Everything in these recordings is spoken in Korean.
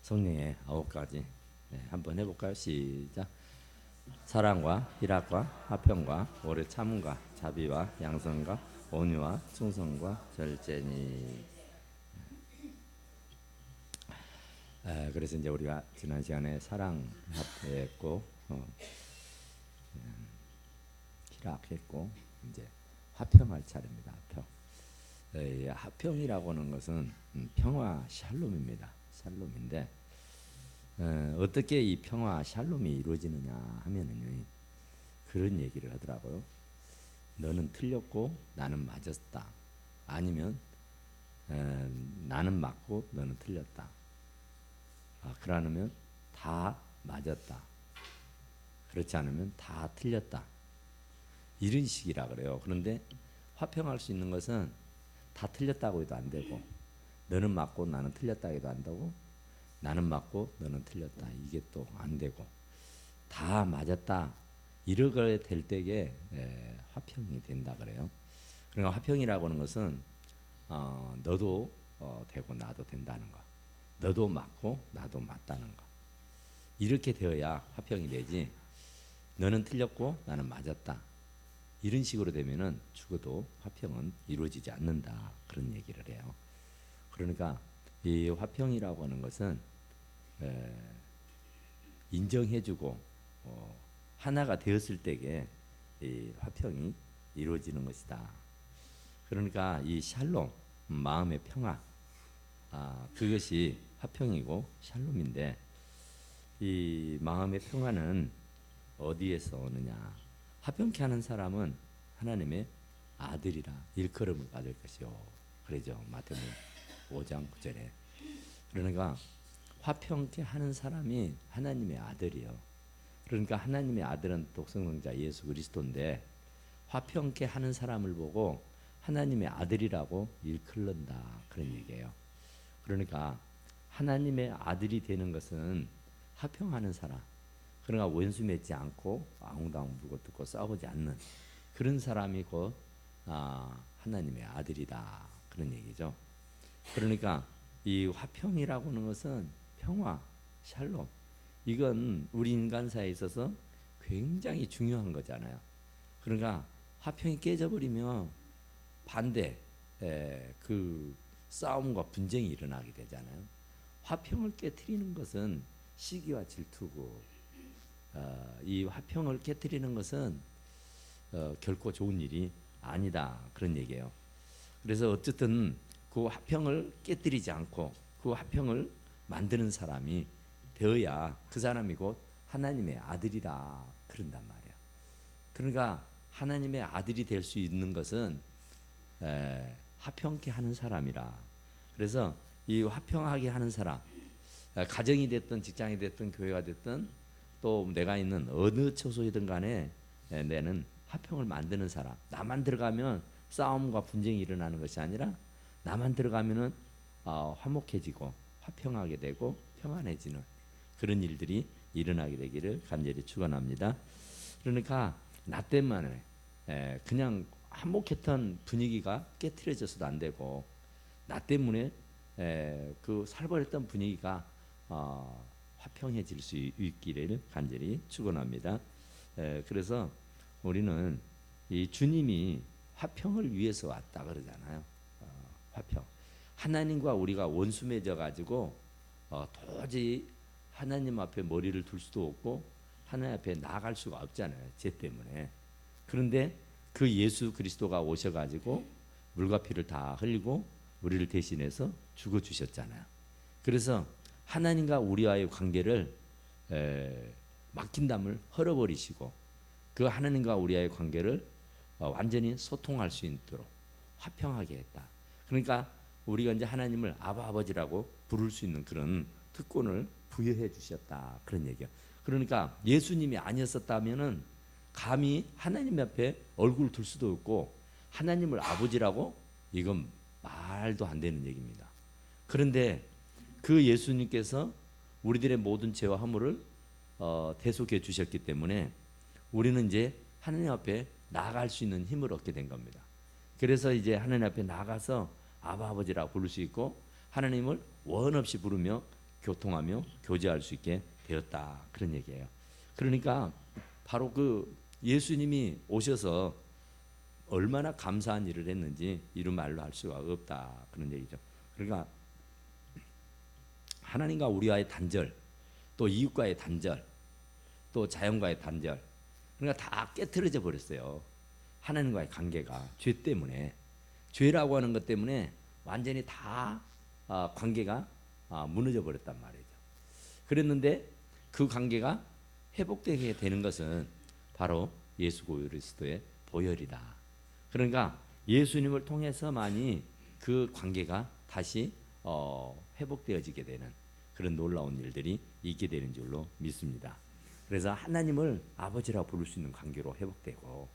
성령의 9가지. 한번 해볼까요? 시작. 사랑과 희락과 화평과 오래 참음과 자비와 양선과 온유와 충성과 절제니. 그래서 이제 우리가 지난 시간에 사랑 합했고 희락했고 이제 화평할 차례입니다. 화평. 화평이라고 하는 것은 평화 샬롬입니다. 샬롬인데 어떻게 이 평화 샬롬이 이루어지느냐 하면은요, 그런 얘기를 하더라고요. 너는 틀렸고 나는 맞았다. 아니면 나는 맞고 너는 틀렸다. 그러면 다 맞았다. 그렇지 않으면 다 틀렸다. 이런 식이라 그래요. 그런데 화평할 수 있는 것은 다 틀렸다고 해도 안 되고, 너는 맞고 나는 틀렸다 해도 안 되고, 나는 맞고 너는 틀렸다 이게 또 안 되고, 다 맞았다 이렇게 될 때에 화평이 된다 그래요. 그러니까 화평이라고 하는 것은 너도 되고 나도 된다는 거, 너도 맞고 나도 맞다는 거, 이렇게 되어야 화평이 되지, 너는 틀렸고 나는 맞았다 이런 식으로 되면은 죽어도 화평은 이루어지지 않는다, 그런 얘기를 해요. 그러니까 이 화평이라고 하는 것은 인정해주고 하나가 되었을 때에 이 화평이 이루어지는 것이다. 그러니까 이 샬롬, 마음의 평화, 그것이 화평이고 샬롬인데, 이 마음의 평화는 어디에서 오느냐? 화평케 하는 사람은 하나님의 아들이라 일컬음을 받을 것이요. 그러죠. 마태복음 5장 9절에. 그러니까 화평케 하는 사람이 하나님의 아들이요. 그러니까 하나님의 아들은 독생자 예수 그리스도인데, 화평케 하는 사람을 보고 하나님의 아들이라고 일컬는다, 그런 얘기예요. 그러니까 하나님의 아들이 되는 것은 화평하는 사람, 그러니까 원수 맺지 않고 아웅다웅 물고 뜯고 싸우지 않는 그런 사람이 곧 하나님의 아들이다, 그런 얘기죠. 그러니까 이 화평이라고 하는 것은 평화, 샬롬, 이건 우리 인간사에 있어서 굉장히 중요한 거잖아요. 그러니까 화평이 깨져버리면 반대, 그 싸움과 분쟁이 일어나게 되잖아요. 화평을 깨트리는 것은 시기와 질투고, 이 화평을 깨트리는 것은 결코 좋은 일이 아니다, 그런 얘기예요. 그래서 어쨌든 그 화평을 깨뜨리지 않고 그 화평을 만드는 사람이 되어야 그 사람이 곧 하나님의 아들이라 그런단 말이에요. 그러니까 하나님의 아들이 될 수 있는 것은 화평케 하는 사람이라. 그래서 이 화평하게 하는 사람, 가정이 됐든 직장이 됐든 교회가 됐든 또 내가 있는 어느 처소이든 간에 내는 화평을 만드는 사람. 나만 들어가면 싸움과 분쟁이 일어나는 것이 아니라 나만 들어가면은 화목해지고 화평하게 되고 평안해지는 그런 일들이 일어나게 되기를 간절히 축원합니다. 그러니까 나 때문에 그냥 화목했던 분위기가 깨트려져서도 안 되고, 나 때문에 그 살벌했던 분위기가 화평해질 수 있기를 간절히 축원합니다. 그래서 우리는 이 주님이 화평을 위해서 왔다 그러잖아요. 화평. 하나님과 우리가 원수 맺어 가지고 도저히 하나님 앞에 머리를 둘 수도 없고 하나님 앞에 나아갈 수가 없잖아요, 죄 때문에. 그런데 그 예수 그리스도가 오셔 가지고 물과 피를 다 흘리고 우리를 대신해서 죽어 주셨잖아요. 그래서 하나님과 우리와의 관계를 막힌담을 헐어버리시고 그 하나님과 우리와의 관계를 완전히 소통할 수 있도록 화평하게 했다. 그러니까 우리가 이제 하나님을 아바 아버지라고 부를 수 있는 그런 특권을 부여해 주셨다, 그런 얘기야. 그러니까 예수님이 아니었었다면은 감히 하나님 앞에 얼굴을 둘 수도 없고 하나님을 아버지라고, 이건 말도 안 되는 얘기입니다. 그런데 그 예수님께서 우리들의 모든 죄와 허물을 대속해 주셨기 때문에 우리는 이제 하나님 앞에 나아갈 수 있는 힘을 얻게 된 겁니다. 그래서 이제 하나님 앞에 나가서 아바 아버지라고 부를 수 있고 하나님을 원 없이 부르며 교통하며 교제할 수 있게 되었다. 그런 얘기예요. 그러니까 바로 그 예수님이 오셔서 얼마나 감사한 일을 했는지 이런 말로 할 수가 없다. 그런 얘기죠. 그러니까 하나님과 우리와의 단절, 또 이웃과의 단절, 또 자연과의 단절, 그러니까 다 깨트려져 버렸어요. 하나님과의 관계가 죄 때문에, 죄라고 하는 것 때문에 완전히 다 관계가 무너져 버렸단 말이죠. 그랬는데 그 관계가 회복되게 되는 것은 바로 예수 그리스도의 보혈이다. 그러니까 예수님을 통해서만이 그 관계가 다시 회복되어지게 되는 그런 놀라운 일들이 있게 되는 줄로 믿습니다. 그래서 하나님을 아버지라고 부를 수 있는 관계로 회복되고,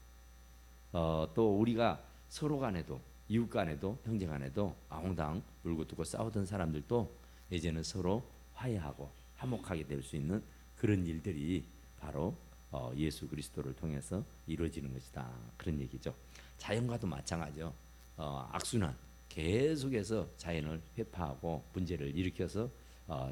또 우리가 서로 간에도, 이웃 간에도, 형제 간에도 아웅다웅 울고 뜯고 싸우던 사람들도 이제는 서로 화해하고 화목하게 될 수 있는 그런 일들이 바로 예수 그리스도를 통해서 이루어지는 것이다. 그런 얘기죠. 자연과도 마찬가지죠. 악순환, 계속해서 자연을 회파하고 문제를 일으켜서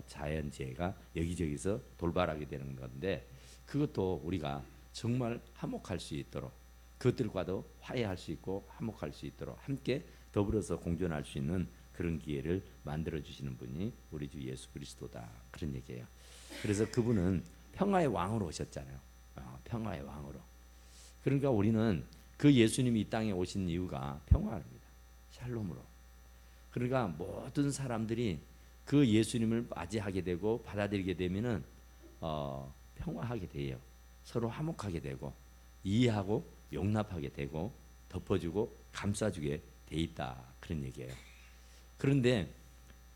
자연재해가 여기저기서 돌발하게 되는 건데, 그것도 우리가 정말 화목할 수 있도록, 그것들과도 화해할 수 있고 화목할 수 있도록 함께 더불어서 공존할 수 있는 그런 기회를 만들어 주시는 분이 우리 주 예수 그리스도다. 그런 얘기예요. 그래서 그분은 평화의 왕으로 오셨잖아요. 평화의 왕으로. 그러니까 우리는 그 예수님이 이 땅에 오신 이유가 평화입니다. 샬롬으로. 그러니까 모든 사람들이 그 예수님을 맞이하게 되고 받아들이게 되면은 평화하게 돼요. 서로 화목하게 되고 이해하고 용납하게 되고 덮어주고 감싸주게 돼 있다. 그런 얘기예요. 그런데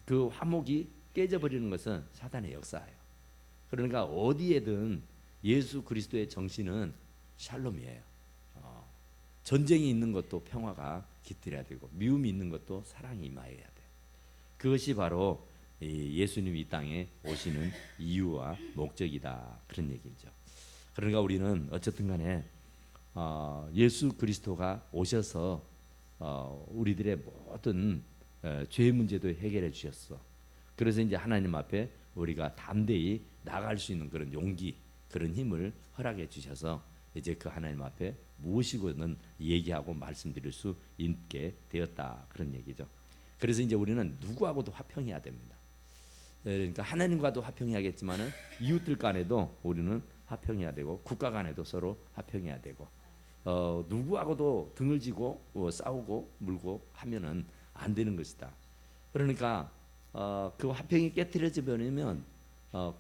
그 화목이 깨져버리는 것은 사단의 역사예요. 그러니까 어디에든 예수 그리스도의 정신은 샬롬이에요. 전쟁이 있는 것도 평화가 깃들어야 되고, 미움이 있는 것도 사랑이 임하여야 돼요. 그것이 바로 예수님이 이 땅에 오시는 이유와 목적이다. 그런 얘기죠. 그러니까 우리는 어쨌든 간에 예수 그리스도가 오셔서 우리들의 모든 죄 문제도 해결해 주셨어. 그래서 이제 하나님 앞에 우리가 담대히 나갈 수 있는 그런 용기, 그런 힘을 허락해 주셔서 이제 그 하나님 앞에 무엇이고는 얘기하고 말씀드릴 수 있게 되었다. 그런 얘기죠. 그래서 이제 우리는 누구하고도 화평해야 됩니다. 그러니까 하나님과도 화평해야겠지만은 이웃들 간에도 우리는 화평해야 되고, 국가 간에도 서로 화평해야 되고, 누구하고도 등을 지고 싸우고 물고 하면은 안 되는 것이다. 그러니까 그 화평이 깨트려져 버리면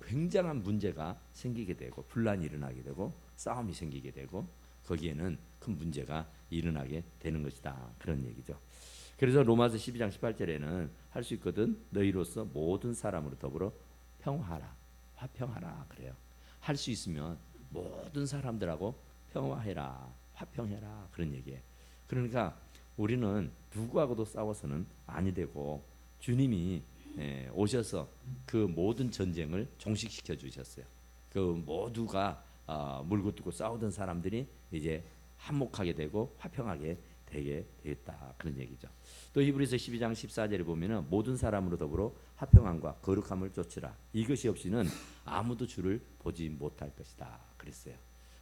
굉장한 문제가 생기게 되고, 분란이 일어나게 되고, 싸움이 생기게 되고, 거기에는 큰 문제가 일어나게 되는 것이다. 그런 얘기죠. 그래서 로마서 12장 18절에는 할 수 있거든. 너희로서 모든 사람으로 더불어 평화하라, 화평하라 그래요. 할 수 있으면 모든 사람들하고 평화해라, 화평해라, 그런 얘기예요. 그러니까 우리는 누구하고도 싸워서는 아니 되고, 주님이 오셔서 그 모든 전쟁을 종식시켜 주셨어요. 그 모두가 물고 뜯고 싸우던 사람들이 이제 화목하게 되고 화평하게 되게 됐다. 그런 얘기죠. 또 히브리서 12장 14절에 보면은 모든 사람으로 더불어 화평함과 거룩함을 쫓으라. 이것이 없이는 아무도 주를 보지 못할 것이다. 그랬어요.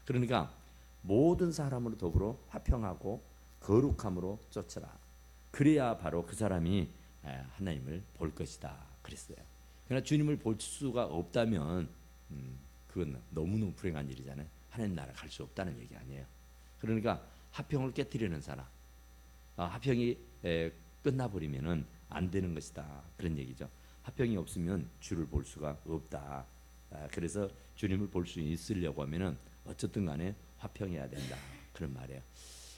그러니까 모든 사람으로 더불어 화평하고 거룩함으로 쫓으라. 그래야 바로 그 사람이 하나님을 볼 것이다. 그랬어요. 그러나 주님을 볼 수가 없다면 그건 너무너무 불행한 일이잖아요. 하나님 나라 갈 수 없다는 얘기 아니에요. 그러니까 화평을 깨뜨리는 사람, 화평이 끝나버리면은 안 되는 것이다. 그런 얘기죠. 화평이 없으면 주를 볼 수가 없다. 그래서 주님을 볼 수 있으려고 하면은 어쨌든 간에 화평해야 된다. 그런 말이에요.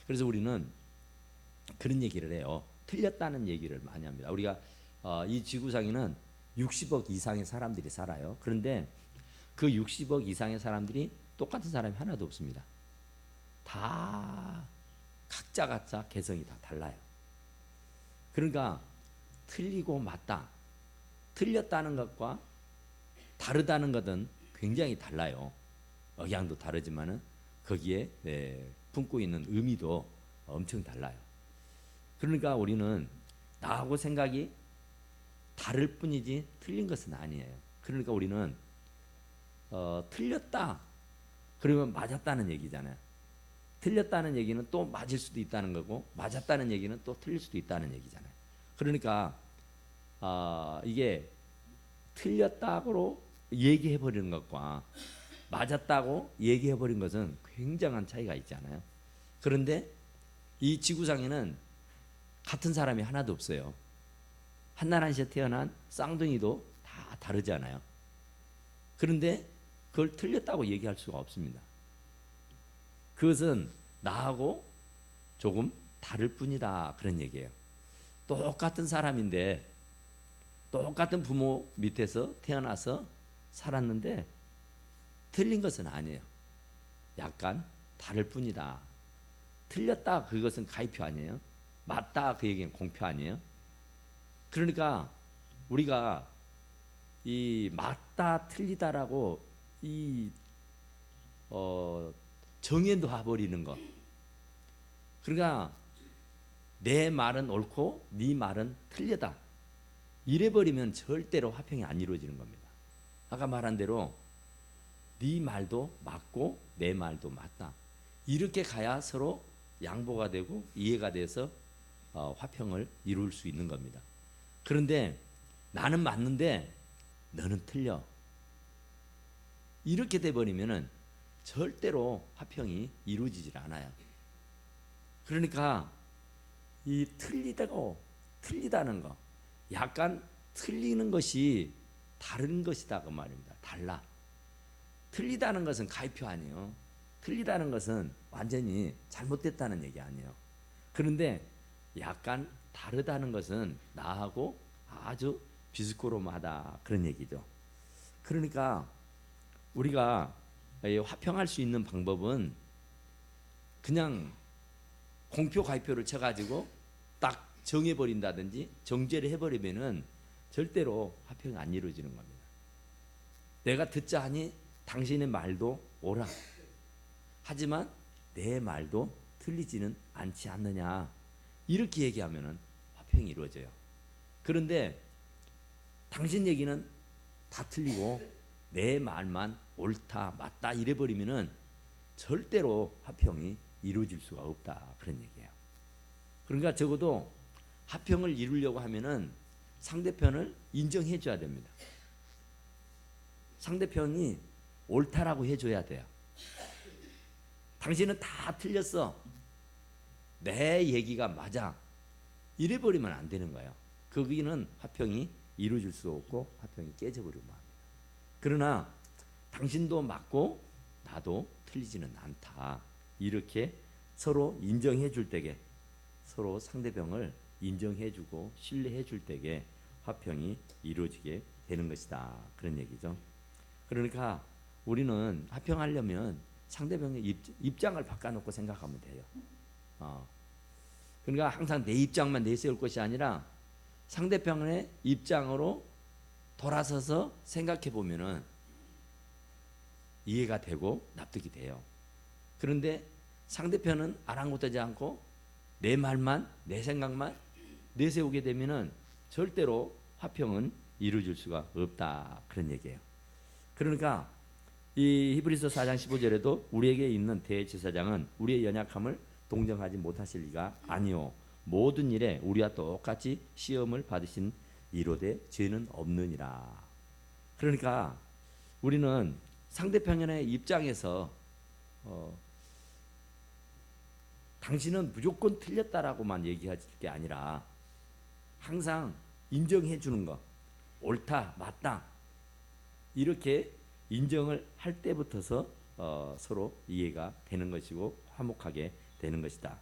그래서 우리는 그런 얘기를 해요. 틀렸다는 얘기를 많이 합니다. 우리가 이 지구상에는 60억 이상의 사람들이 살아요. 그런데 그 60억 이상의 사람들이 똑같은 사람이 하나도 없습니다. 다 각자 개성이 다 달라요. 그러니까 틀리고 맞다, 틀렸다는 것과 다르다는 것은 굉장히 달라요. 억양도 다르지만은 거기에 품고 있는 의미도 엄청 달라요. 그러니까 우리는 나하고 생각이 다를 뿐이지 틀린 것은 아니에요. 그러니까 우리는 틀렸다 그러면 맞았다는 얘기잖아요. 틀렸다는 얘기는 또 맞을 수도 있다는 거고, 맞았다는 얘기는 또 틀릴 수도 있다는 얘기잖아요. 그러니까 이게 틀렸다고 얘기해 버리는 것과 맞았다고 얘기해 버린 것은 굉장한 차이가 있잖아요. 그런데 이 지구상에는 같은 사람이 하나도 없어요. 한나라시에 태어난 쌍둥이도 다 다르잖아요. 그런데 그걸 틀렸다고 얘기할 수가 없습니다. 그것은 나하고 조금 다를 뿐이다, 그런 얘기예요. 똑같은 사람인데 똑같은 부모 밑에서 태어나서 살았는데 틀린 것은 아니에요. 약간 다를 뿐이다. 틀렸다, 그것은 가이표 아니에요. 맞다, 그 얘기는 공표 아니에요. 그러니까 우리가 이 맞다 틀리다라고 이 정해 놔버리는 것. 그러니까 내 말은 옳고 네 말은 틀리다. 이래버리면 절대로 화평이 안 이루어지는 겁니다. 아까 말한 대로 네 말도 맞고 내 말도 맞다. 이렇게 가야 서로 양보가 되고 이해가 돼서 화평을 이룰 수 있는 겁니다. 그런데 나는 맞는데 너는 틀려. 이렇게 돼버리면은 절대로 화평이 이루어지질 않아요. 그러니까 이 틀리다는 거, 약간 틀리는 것이 다른 것이다, 그 말입니다. 달라. 틀리다는 것은 가이표 아니에요. 틀리다는 것은 완전히 잘못됐다는 얘기 아니에요. 그런데 약간 다르다는 것은 나하고 아주 비스코롬하다, 그런 얘기죠. 그러니까 우리가 화평할 수 있는 방법은 그냥 공표 가이표를 쳐가지고 딱 정해버린다든지 정죄를 해버리면은 절대로 화평이 안 이루어지는 겁니다. 내가 듣자 하니 당신의 말도 옳아. 하지만 내 말도 틀리지는 않지 않느냐. 이렇게 얘기하면은 화평이 이루어져요. 그런데 당신 얘기는 다 틀리고 내 말만 옳다, 맞다 이래버리면은 절대로 화평이 이루어질 수가 없다, 그런 얘기예요. 그러니까 적어도 화평을 이루려고 하면은 상대편을 인정해 줘야 됩니다. 상대편이 옳다라고 해줘야 돼요. 당신은 다 틀렸어. 내 얘기가 맞아. 이래버리면 안 되는 거예요. 거기는 화평이 이루어질 수 없고 화평이 깨져버리고 맙니다. 그러나 당신도 맞고 나도 틀리지는 않다. 이렇게 서로 인정해 줄 때에, 서로 상대방을 인정해 주고 신뢰해 줄 때에 화평이 이루어지게 되는 것이다, 그런 얘기죠. 그러니까 우리는 화평하려면 상대방의 입장을 바꿔놓고 생각하면 돼요. 그러니까 항상 내 입장만 내세울 것이 아니라 상대방의 입장으로 돌아서서 생각해 보면은 이해가 되고 납득이 돼요. 그런데 상대편은 아랑곳하지 않고 내 말만, 내 생각만 내세우게 되면은 절대로 화평은 이루어질 수가 없다, 그런 얘기예요. 그러니까 이 히브리서 4장 15절에도 우리에게 있는 대제사장은 우리의 연약함을 동정하지 못하실 리가 아니요 모든 일에 우리와 똑같이 시험을 받으신 이로되 죄는 없느니라. 그러니까 우리는 상대편의 입장에서 당신은 무조건 틀렸다라고만 얘기할 게 아니라 항상 인정해 주는 것, 옳다, 맞다, 이렇게 인정을 할 때부터서 서로 이해가 되는 것이고 화목하게 되는 것이다.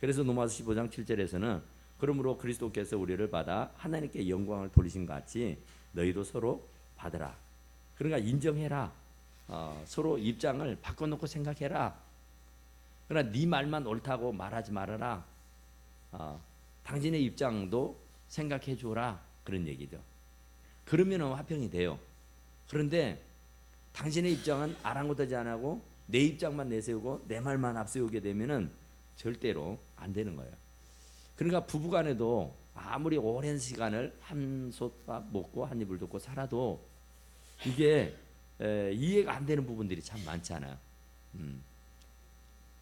그래서 로마서 15장 7절에서는 그러므로 그리스도께서 우리를 받아 하나님께 영광을 돌리신 것 같이 너희도 서로 받으라. 그러니까 인정해라. 서로 입장을 바꿔놓고 생각해라. 그러나 네 말만 옳다고 말하지 말아라. 당신의 입장도 생각해 줘라, 그런 얘기죠. 그러면 화평이 돼요. 그런데 당신의 입장은 아랑곳하지 않고 내 입장만 내세우고 내 말만 앞세우게 되면은 절대로 안 되는 거예요. 그러니까 부부간에도 아무리 오랜 시간을 한 솥밥 먹고 한 입을 듣고 살아도 이게 이해가 안 되는 부분들이 참 많잖아요. 음.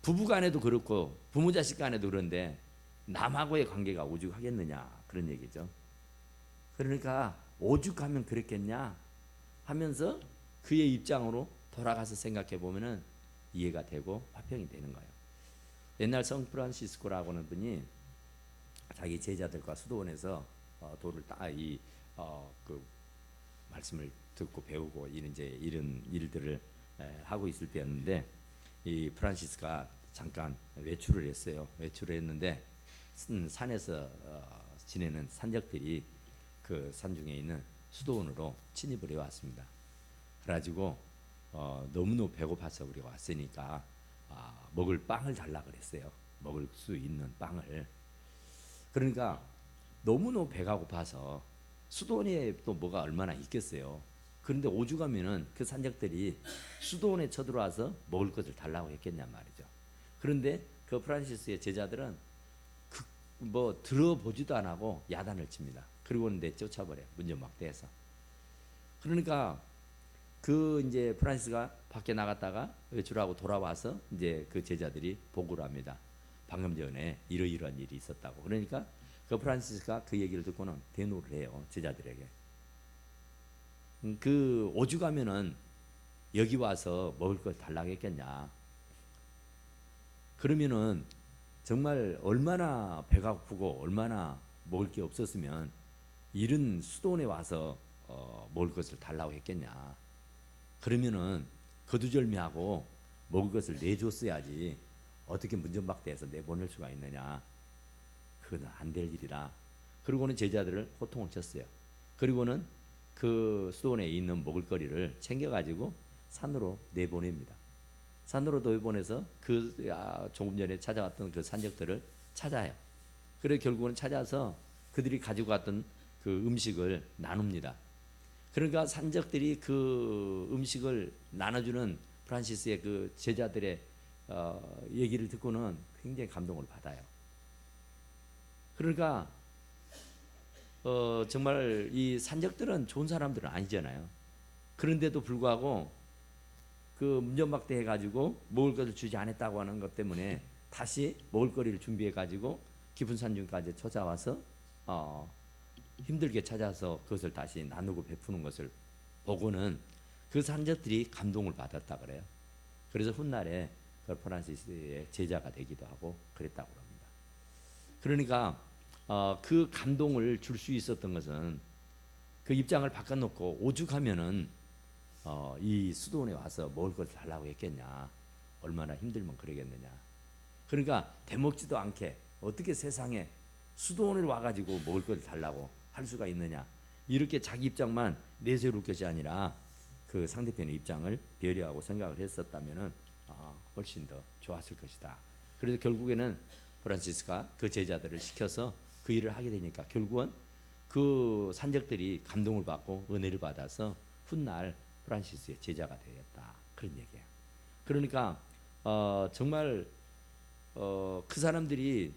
부부간에도 그렇고 부모 자식 간에도 그런데 남하고의 관계가 오죽하겠느냐 그런 얘기죠. 그러니까 오죽하면 그랬겠냐 하면서 그의 입장으로 돌아가서 생각해 보면은 이해가 되고 화평이 되는 거예요. 옛날 성 프란시스코라고 하는 분이 자기 제자들과 수도원에서 도를 그 말씀을 듣고 배우고 이런 일들을 하고 있을 때였는데 이 프란시스가 잠깐 외출을 했어요. 외출을 했는데 산에서 지내는 산적들이 그 산중에 있는 수도원으로 침입을 해왔습니다. 그래가지고 너무너무 배고파서 우리가 왔으니까 먹을 빵을 달라 그랬어요. 먹을 수 있는 빵을. 그러니까 너무너무 배가 고파서 수도원에 또 뭐가 얼마나 있겠어요. 그런데 오죽하면은 그 산적들이 수도원에 쳐들어와서 먹을 것을 달라고 했겠냔 말이죠. 그런데 그 프란시스의 제자들은 뭐 들어보지도 안 하고 야단을 칩니다. 그리고는 내쫓아버려요. 문전막대해서. 그러니까 그 이제 프란시스가 밖에 나갔다가 외출하고 돌아와서 이제 그 제자들이 보고를 합니다. 방금 전에 이러이러한 일이 있었다고. 그러니까 그 프란시스가 그 얘기를 듣고는 대노를 해요. 제자들에게. 그 오죽하면은 여기 와서 먹을 걸 달라고 했겠냐. 그러면은 정말 얼마나 배가 고프고 얼마나 먹을 게 없었으면 이런 수도원에 와서 먹을 것을 달라고 했겠냐. 그러면은 거두절미하고 먹을 것을 내줬어야지 어떻게 문전박대해서 내보낼 수가 있느냐. 그건 안 될 일이라. 그리고는 제자들을 호통을 쳤어요. 그리고는 그 수도원에 있는 먹을거리를 챙겨가지고 산으로 내보냅니다. 산으로 내보내서 조금 전에 찾아왔던 그 산적들을 찾아요. 그래 결국은 찾아서 그들이 가지고 왔던 그 음식을 나눕니다. 그러니까 산적들이 그 음식을 나눠주는 프란시스의 그 제자들의 얘기를 듣고는 굉장히 감동을 받아요. 그러니까 정말 이 산적들은 좋은 사람들은 아니잖아요. 그런데도 불구하고 그 문전박대 해가지고 먹을 것을 주지 않았다고 하는 것 때문에 다시 먹을거리를 준비해가지고 깊은 산중까지 찾아와서 힘들게 찾아서 그것을 다시 나누고 베푸는 것을 보고는 그 산적들이 감동을 받았다 그래요. 그래서 훗날에 그 프란시스의 제자가 되기도 하고 그랬다고 합니다. 그러니까 그 감동을 줄 수 있었던 것은 그 입장을 바꿔놓고 오죽하면은 이 수도원에 와서 먹을 걸 달라고 했겠냐. 얼마나 힘들면 그러겠느냐. 그러니까 대먹지도 않게 어떻게 세상에 수도원을 와가지고 먹을 걸 달라고 할 수가 있느냐. 이렇게 자기 입장만 내세울 것이 아니라 그 상대편의 입장을 배려하고 생각을 했었다면은 훨씬 더 좋았을 것이다. 그래서 결국에는 프란시스가 그 제자들을 시켜서 그 일을 하게 되니까 결국은 그 산적들이 감동을 받고 은혜를 받아서 훗날 프란시스의 제자가 되었다. 그런 얘기예요. 그러니까 정말 그 사람들이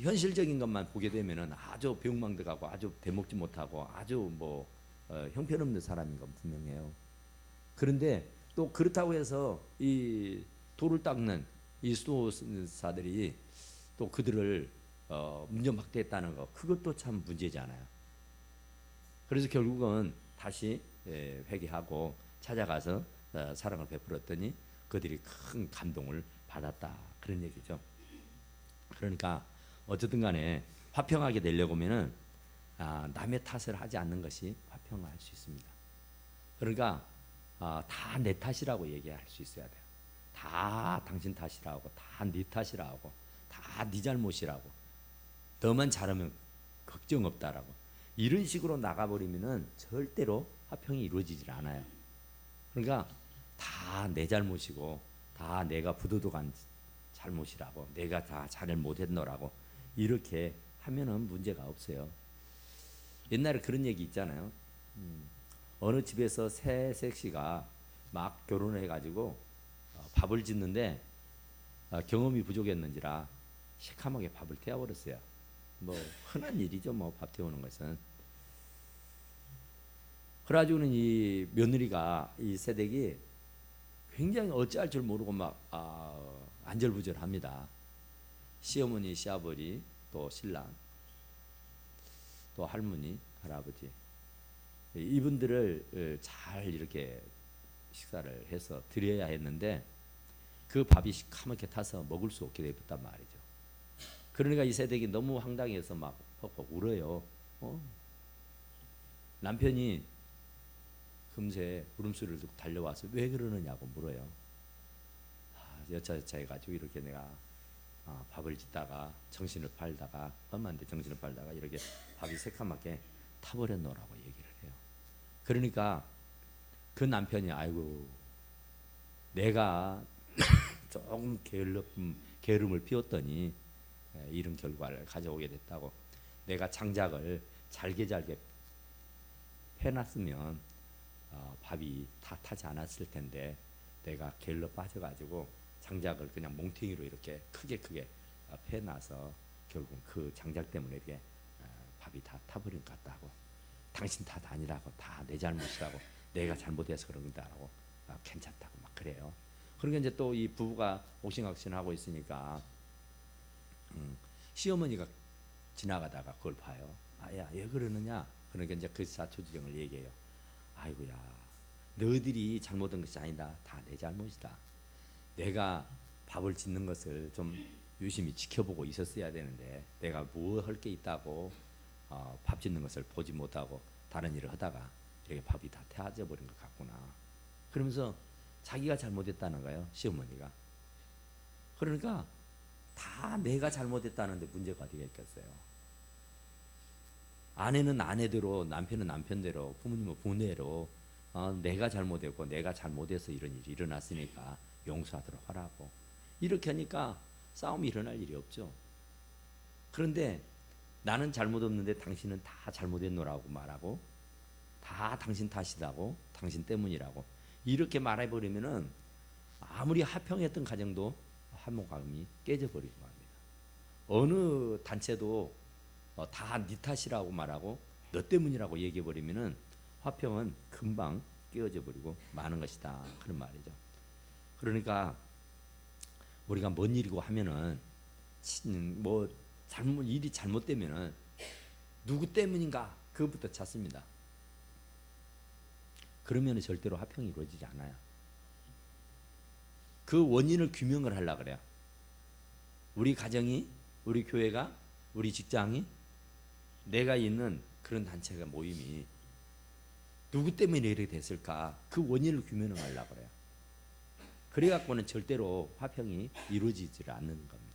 현실적인 것만 보게 되면은 아주 병망득하고 아주 대먹지 못하고 아주 뭐 형편없는 사람인 건 분명해요. 그런데 또 그렇다고 해서 이 돌을 닦는 이 수도사들이 또 그들을 문전박대했다는 거 그것도 참 문제잖아요. 그래서 결국은 다시 회개하고 찾아가서 사랑을 베풀었더니 그들이 큰 감동을 받았다 그런 얘기죠. 그러니까 어쨌든 간에 화평하게 되려고 하면은 남의 탓을 하지 않는 것이 화평을 할 수 있습니다. 그러니까 다 내 탓이라고 얘기할 수 있어야 돼요. 다 당신 탓이라고, 다 네 탓이라고, 다 네 잘못이라고, 너만 잘하면 걱정 없다라고 이런 식으로 나가버리면은 절대로 화평이 이루어지질 않아요. 그러니까 다 내 잘못이고 다 내가 부도덕한 잘못이라고 내가 다 잘을 못했노라고 이렇게 하면은 문제가 없어요. 옛날에 그런 얘기 있잖아요. 어느 집에서 새 색시가 막 결혼을 해가지고 밥을 짓는데 경험이 부족했는지라 시커멓게 밥을 태워버렸어요. 뭐 흔한 일이죠. 뭐 밥 태우는 것은. 그래가지고는 이 며느리가 이 새댁이 굉장히 어찌할 줄 모르고 막 안절부절합니다. 시어머니, 시아버지, 또 신랑, 또 할머니, 할아버지 이분들을 잘 이렇게 식사를 해서 드려야 했는데 그 밥이 시커멓게 타서 먹을 수 없게 됐단 말이죠. 그러니까 이 새댁이 너무 황당해서 막 퍽퍽 울어요. 남편이 금세 울음소리를 듣고 달려와서 왜 그러느냐고 물어요. 여차여차 해가지고 이렇게 내가 밥을 짓다가 정신을 팔다가 엄마한테 정신을 팔다가 이렇게 밥이 새까맣게 타버렸노라고 얘기를 해요. 그러니까 그 남편이 아이고 내가 조금 게으름을 피웠더니 이런 결과를 가져오게 됐다고. 내가 장작을 잘게 해놨으면 밥이 다 타지 않았을 텐데 내가 게을러 빠져가지고 장작을 그냥 몽탱이로 이렇게 크게 패놔서 결국 그 장작 때문에 이렇게 밥이 다 타버린 것 같다고. 당신 탓 아니라고, 다 내 잘못이라고, 내가 잘못해서 그런 거다라고 괜찮다고 막 그래요. 그러니까 이제 또 이 부부가 옥신각신하고 있으니까 시어머니가 지나가다가 그걸 봐요. 야, 왜 그러느냐? 그러니까 이제 그 사초지경을 얘기해요. 아이고야, 너희들이 잘못한 것이 아니다. 다 내 잘못이다. 내가 밥을 짓는 것을 좀 유심히 지켜보고 있었어야 되는데 내가 뭐 할 게 있다고 밥 짓는 것을 보지 못하고 다른 일을 하다가 이렇게 밥이 다 태워져 버린 것 같구나. 그러면서 자기가 잘못했다는 거예요, 시어머니가. 그러니까 다 내가 잘못했다는데 문제가 어디가 있겠어요. 아내는 아내대로, 남편은 남편대로, 부모님은 부모대로 내가 잘못했고 내가 잘못해서 이런 일이 일어났으니까 용서하도록 하라고. 이렇게 하니까 싸움이 일어날 일이 없죠. 그런데 나는 잘못 없는데 당신은 다 잘못했노라고 말하고 다 당신 탓이라고, 당신 때문이라고 이렇게 말해버리면은 아무리 화평했던 가정도 화목함이 깨져버리고 합니다. 어느 단체도 다 네 탓이라고 말하고 너 때문이라고 얘기해버리면은 화평은 금방 깨어져 버리고 마는 것이다, 그런 말이죠. 그러니까 우리가 뭔 일이고 하면은 뭐 일이 잘못되면은 누구 때문인가 그것부터 찾습니다. 그러면 절대로 화평이 이루어지지 않아요. 그 원인을 규명을 하려고 그래요. 우리 가정이, 우리 교회가, 우리 직장이, 내가 있는 그런 단체가 모임이 누구 때문에 이렇게 됐을까, 그 원인을 규명을 하려고 그래요. 그래갖고는 절대로 화평이 이루어지지 않는 겁니다.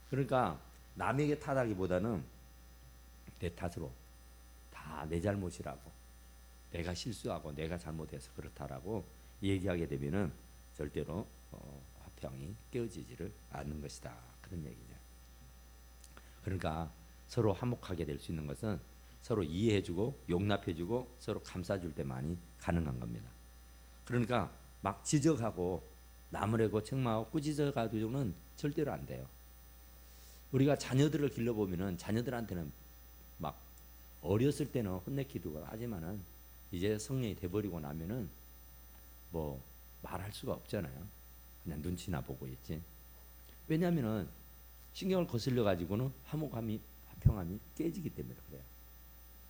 그러니까 남에게 탓하기보다는 내 탓으로 다 내 잘못이라고, 내가 실수하고 내가 잘못해서 그렇다라고 얘기하게 되면은 절대로 화평이 깨어지지를 않는 것이다, 그런 얘기죠. 그러니까 서로 화목하게 될 수 있는 것은 서로 이해해주고 용납해주고 서로 감싸줄 때만이 가능한 겁니다. 그러니까 막 지적하고 나무래고 책망하고 꾸짖어가지고는 절대로 안 돼요. 우리가 자녀들을 길러보면은 자녀들한테는 막 어렸을 때는 혼내키도 하지만은 이제 성년이 돼버리고 나면은 뭐 말할 수가 없잖아요. 그냥 눈치나 보고 있지. 왜냐하면은 신경을 거슬려 가지고는 화목함이, 화평함이 깨지기 때문에 그래요.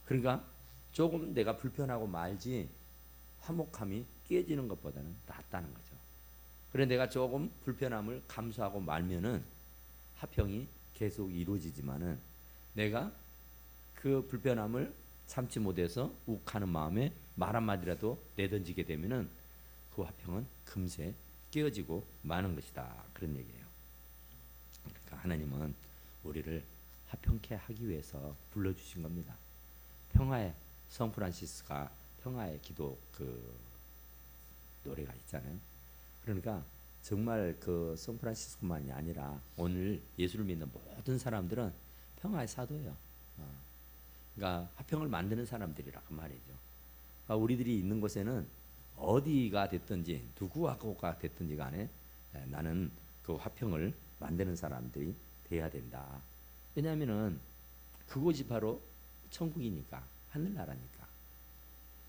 그러니까 조금 내가 불편하고 말지 화목함이 깨지는 것보다는 낫다는 거죠. 그래 내가 조금 불편함을 감수하고 말면은 화평이 계속 이루어지지만은 내가 그 불편함을 참지 못해서 욱하는 마음에 말 한마디라도 내던지게 되면은 그 화평은 금세 깨어지고 마는 것이다, 그런 얘기예요. 그러니까 하나님은 우리를 화평케 하기 위해서 불러주신 겁니다. 평화의 성프란시스가 평화의 기도 그 노래가 있잖아요. 그러니까 정말 그 성프란시스코만이 아니라 오늘 예수를 믿는 모든 사람들은 평화의 사도예요. 그러니까 화평을 만드는 사람들이라 그 말이죠. 그러니까 우리들이 있는 곳에는 어디가 됐든지 누구하고가 됐든지 간에 나는 그 화평을 만드는 사람들이 돼야 된다. 왜냐하면은 그곳이 바로 천국이니까, 하늘나라니까.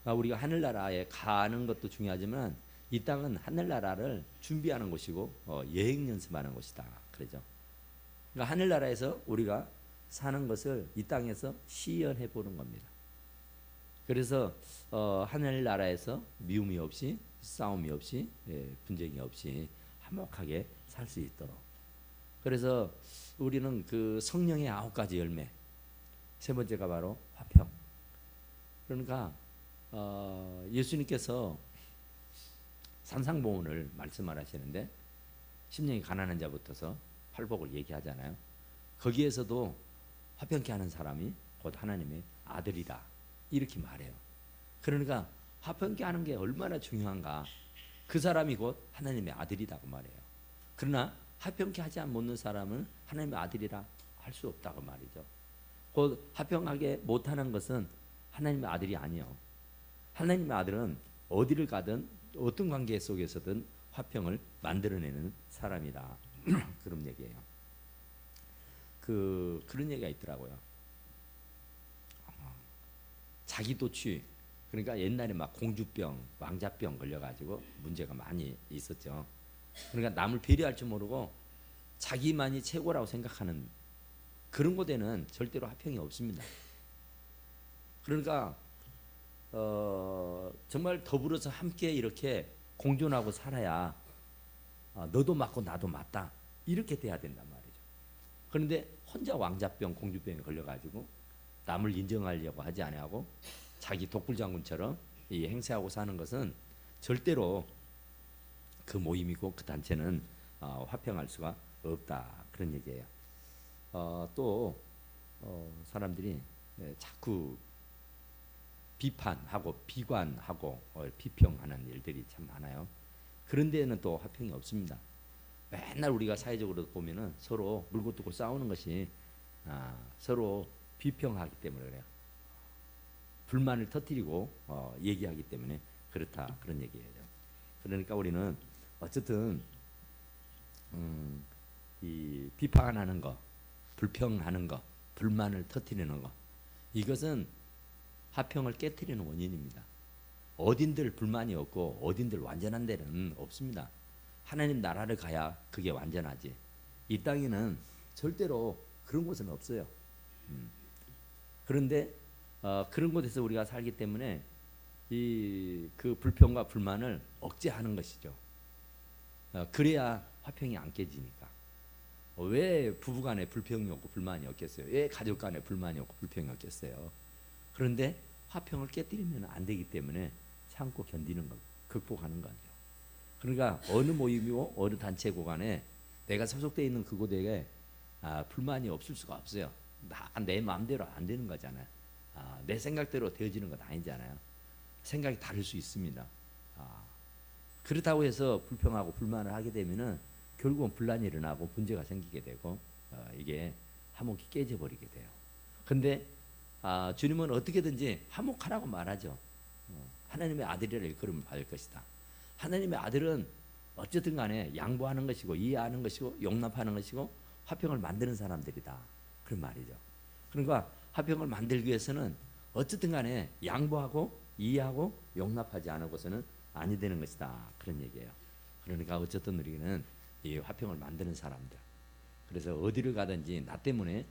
우리가 하늘나라에 가는 것도 중요하지만 이 땅은 하늘나라를 준비하는 곳이고 여행 연습하는 곳이다. 그러죠. 그러니까 하늘나라에서 우리가 사는 것을 이 땅에서 시연해 보는 겁니다. 그래서 하늘나라에서 미움이 없이 싸움이 없이 분쟁이 없이 화목하게 살 수 있도록. 그래서 우리는 그 성령의 9가지 열매, 세 번째가 바로 화평. 그러니까 예수님께서 산상보훈을 말씀하시는데 심령이 가난한 자부터서 팔복을 얘기하잖아요. 거기에서도 화평케 하는 사람이 곧 하나님의 아들이다 이렇게 말해요. 그러니까 화평케 하는 게 얼마나 중요한가. 그 사람이 곧 하나님의 아들이라고 말해요. 그러나 화평케 하지 못하는 사람은 하나님의 아들이라 할 수 없다고 말이죠. 곧 화평하게 못하는 것은 하나님의 아들이 아니요. 하나님의 아들은 어디를 가든 어떤 관계 속에서든 화평을 만들어내는 사람이다. 그런 얘기예요. 그런 얘기가 있더라고요. 자기도취. 그러니까 옛날에 막 공주병, 왕자병 걸려가지고 문제가 많이 있었죠. 그러니까 남을 배려할 줄 모르고 자기만이 최고라고 생각하는 그런 곳에는 절대로 화평이 없습니다. 그러니까 정말 더불어서 함께 이렇게 공존하고 살아야 너도 맞고 나도 맞다 이렇게 돼야 된단 말이죠. 그런데 혼자 왕자병, 공주병에 걸려가지고 남을 인정하려고 하지 아니하고 자기 독불장군처럼 이 행세하고 사는 것은 절대로 그 모임이고 그 단체는 화평할 수가 없다 그런 얘기예요. 또 사람들이 자꾸 비판하고 비관하고 비평하는 일들이 참 많아요. 그런 데는 또 화평이 없습니다. 맨날 우리가 사회적으로 보면은 서로 물고 뜯고 싸우는 것이 서로 비평하기 때문에 그래요. 불만을 터뜨리고 얘기하기 때문에 그렇다 그런 얘기예요. 그러니까 우리는 어쨌든 이 비판하는 거, 불평하는 거, 불만을 터뜨리는 거 이것은 화평을 깨뜨리는 원인입니다. 어딘들 불만이 없고 어딘들 완전한 데는 없습니다. 하나님 나라를 가야 그게 완전하지. 이 땅에는 절대로 그런 곳은 없어요. 그런데 그런 곳에서 우리가 살기 때문에 그 불평과 불만을 억제하는 것이죠. 그래야 화평이 안 깨지니까. 왜 부부간에 불평이 없고 불만이 없겠어요? 왜 가족간에 불만이 없고 불평이 없겠어요? 그런데 화평을 깨뜨리면 안 되기 때문에 참고 견디는 것, 극복하는 거죠. 그러니까 어느 모임이고 어느 단체고 간에 내가 소속되어 있는 그곳에 불만이 없을 수가 없어요. 내 마음대로 안 되는 거잖아요. 내 생각대로 되어지는 건 아니잖아요. 생각이 다를 수 있습니다. 그렇다고 해서 불평하고 불만을 하게 되면은 결국은 분란이 일어나고 문제가 생기게 되고 이게 화목이 깨져버리게 돼요. 근데 주님은 어떻게든지 화목하라고 말하죠. 하나님의 아들이라 일컬음을 받을 것이다. 하나님의 아들은 어쨌든 간에 양보하는 것이고 이해하는 것이고 용납하는 것이고 화평을 만드는 사람들이다. 그런 말이죠. 그러니까 화평을 만들기 위해서는 어쨌든 간에 양보하고 이해하고 용납하지 않고서는 아니 되는 것이다. 그런 얘기예요. 그러니까 어쨌든 우리는 이 화평을 만드는 사람들. 그래서 어디를 가든지 나 때문에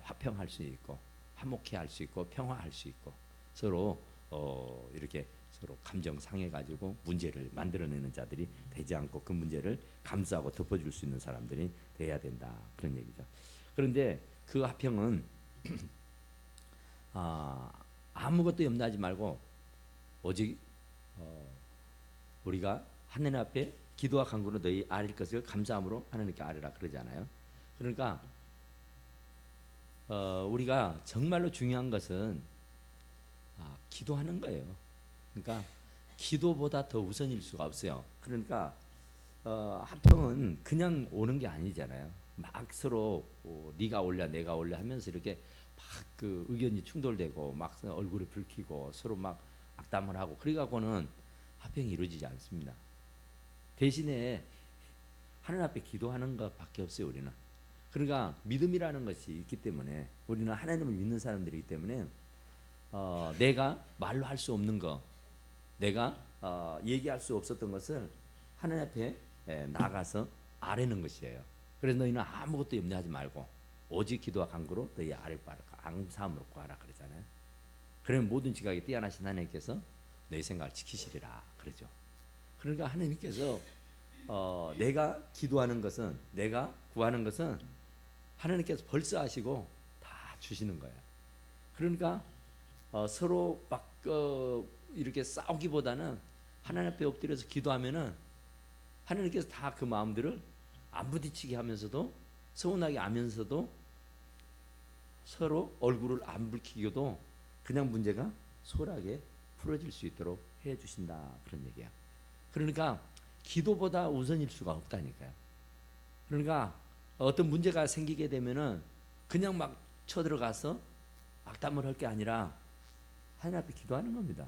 화평할 수 있고 화목해 할 수 있고 평화할 수 있고 서로 이렇게 서로 감정 상해 가지고 문제를 만들어내는 자들이 되지 않고 그 문제를 감싸고 덮어줄 수 있는 사람들이 돼야 된다. 그런 얘기죠. 그런데 그 화평은 아무것도 염려하지 말고 오직 우리가 하나님 앞에 기도와 간구로 너희 아릴 것을 감사함으로 하나님께 아뢰라 그러잖아요. 그러니까 우리가 정말로 중요한 것은 기도하는 거예요. 그러니까 기도보다 더 우선일 수가 없어요. 그러니까 화평은 그냥 오는 게 아니잖아요. 막 서로 네가 올려 내가 올려 하면서 이렇게 막 그 의견이 충돌되고 막 얼굴이 붉히고 서로 막 악담을 하고 그래갖고는 화평이 이루어지지 않습니다. 대신에 하나님 앞에 기도하는 것밖에 없어요. 우리는. 그러니까 믿음이라는 것이 있기 때문에 우리는 하나님을 믿는 사람들이기 때문에 내가 말로 할 수 없는 거, 내가 얘기할 수 없었던 것을 하나님 앞에 나가서 아뢰는 것이에요. 그래서 너희는 아무것도 염려하지 말고 오직 기도와 간구로 너희 아뢰바를 감사함으로 구하라 그러잖아요. 그러면 모든 지각에 뛰어나신 하나님께서 너희 생각을 지키시리라 그러죠. 그러니까 하나님께서 내가 기도하는 것은, 내가 구하는 것은 하나님께서 벌써 하시고 다 주시는 거예요. 그러니까 서로 막 이렇게 싸우기보다는 하나님 앞에 엎드려서 기도하면은 하나님께서 다 그 마음들을 안 부딪히게 하면서도, 서운하게 하면서도, 서로 얼굴을 안 붉히고도 그냥 문제가 소홀하게 풀어질 수 있도록 해 주신다 그런 얘기야. 그러니까 기도보다 우선일 수가 없다니까요. 그러니까 어떤 문제가 생기게 되면은 그냥 막 쳐들어가서 악담을 할 게 아니라 하나님 앞에 기도하는 겁니다.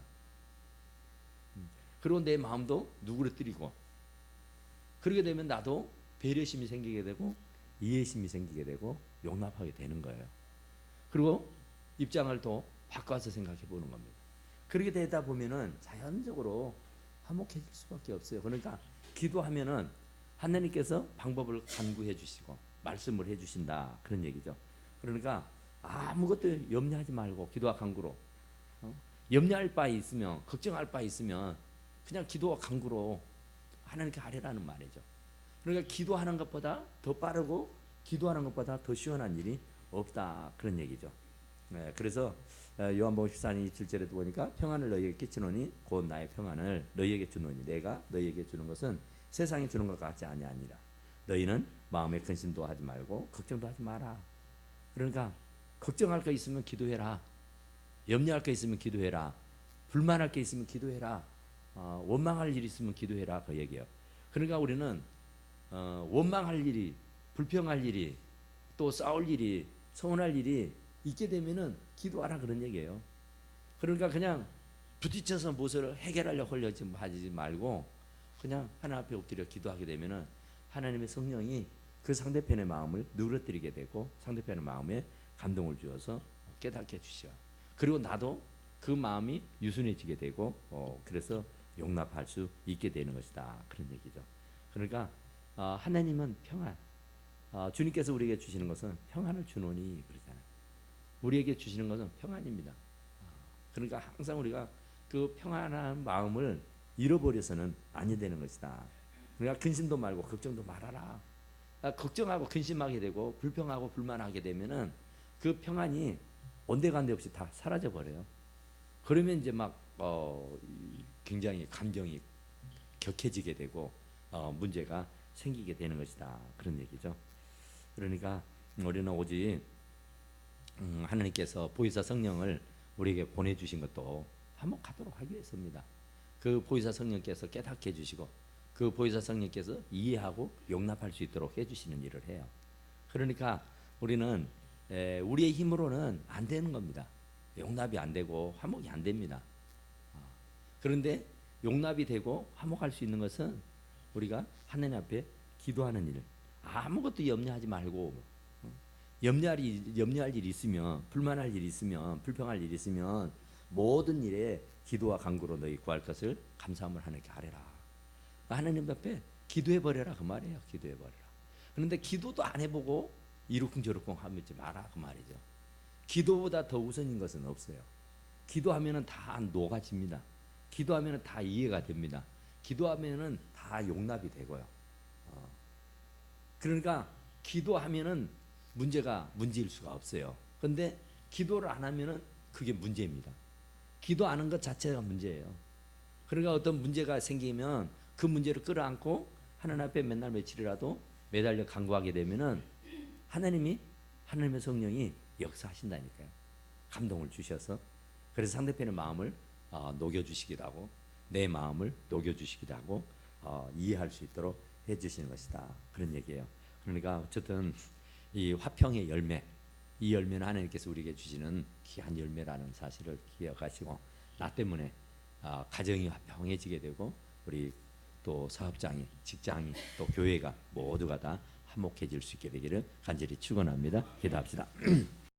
그리고 내 마음도 누그러뜨리고, 그러게 되면 나도 배려심이 생기게 되고 이해심이 생기게 되고 용납하게 되는 거예요. 그리고 입장을 또 바꿔서 생각해 보는 겁니다. 그렇게 되다 보면은 자연적으로 화목해질 수밖에 없어요. 그러니까 기도하면은 하나님께서 방법을 간구해 주시고 말씀을 해 주신다 그런 얘기죠. 그러니까 아무것도 염려하지 말고 기도와 간구로, 염려할 바 있으면, 걱정할 바 있으면 그냥 기도와 간구로 하나님께 아뢰라는 말이죠. 그러니까 기도하는 것보다 더 빠르고 기도하는 것보다 더 시원한 일이 없다 그런 얘기죠. 네, 그래서 요한복음 14장 27절에도 보니까 평안을 너희에게 끼치노니 곧 나의 평안을 너희에게 주노니 내가 너희에게 주는 것은 세상이 주는 것 같지 아니하니라. 너희는 마음에 근심도 하지 말고 걱정도 하지 마라. 그러니까 걱정할 거 있으면 기도해라. 염려할 거 있으면 기도해라. 불만할 게 있으면 기도해라. 원망할 일이 있으면 기도해라 그 얘기예요. 그러니까 우리는 원망할 일이, 불평할 일이, 또 싸울 일이, 서운할 일이 있게 되면은 기도하라 그런 얘기예요. 그러니까 그냥 부딪혀서 무엇을 해결하려고 하지 말고 그냥 하나님 앞에 엎드려 기도하게 되면은 하나님의 성령이 그 상대편의 마음을 누그러뜨리게 되고 상대편의 마음에 감동을 주어서 깨닫게 해주셔. 그리고 나도 그 마음이 유순해지게 되고 그래서 용납할 수 있게 되는 것이다 그런 얘기죠. 그러니까 하나님은 평안, 주님께서 우리에게 주시는 것은 평안을 주노니 그러잖아요. 우리에게 주시는 것은 평안입니다. 그러니까 항상 우리가 그 평안한 마음을 잃어버려서는 아니 되는 것이다. 그러니까 근심도 말고 걱정도 말아라. 걱정하고 근심하게 되고 불평하고 불만하게 되면은 그 평안이 온데간데 없이 다 사라져 버려요. 그러면 이제 막 굉장히 감정이 격해지게 되고 문제가 생기게 되는 것이다 그런 얘기죠. 그러니까 우리는 오직 하나님께서 보혜사 성령을 우리에게 보내주신 것도 화목하도록 하기 위해서입니다. 그 보혜사 성령께서 깨닫게 해주시고 그 보혜사 성령께서 이해하고 용납할 수 있도록 해주시는 일을 해요. 그러니까 우리는 우리의 힘으로는 안 되는 겁니다. 용납이 안 되고 화목이 안 됩니다. 그런데 용납이 되고 화목할 수 있는 것은 우리가 하나님 앞에 기도하는 일, 아무것도 염려하지 말고 염려할 일이 있으면, 불만할 일이 있으면, 불평할 일이 있으면 모든 일에 기도와 간구로 너희 구할 것을 감사함을 하나님께 아뢰라. 하나님 앞에 기도해 버려라 그 말이에요. 기도해 버려라. 그런데 기도도 안 해보고 이러쿵저러쿵 하면 마라 그 말이죠. 기도보다 더 우선인 것은 없어요. 기도하면은 다 녹아집니다. 기도하면은 다 이해가 됩니다. 기도하면은 다 용납이 되고요. 그러니까 기도하면은 문제일 수가 없어요. 그런데 기도를 안 하면은 그게 문제입니다. 기도 안 하는 것 자체가 문제예요. 그러니까 어떤 문제가 생기면 그 문제를 끌어안고 하나님 앞에 맨날 며칠이라도 매달려 간구하게 되면은 하나님의 성령이 역사하신다니까요. 감동을 주셔서 그래서 상대편의 마음을 녹여주시기도 하고 내 마음을 녹여주시기도 하고 이해할 수 있도록 해주시는 것이다 그런 얘기예요. 그러니까 어쨌든 이 화평의 열매, 이 열매는 하나님께서 우리에게 주시는 귀한 열매라는 사실을 기억하시고 나 때문에 가정이 화평해지게 되고 우리 또 사업장이, 직장이, 또 교회가 모두가 다 화목해질 수 있게 되기를 간절히 축원합니다. 기도합시다.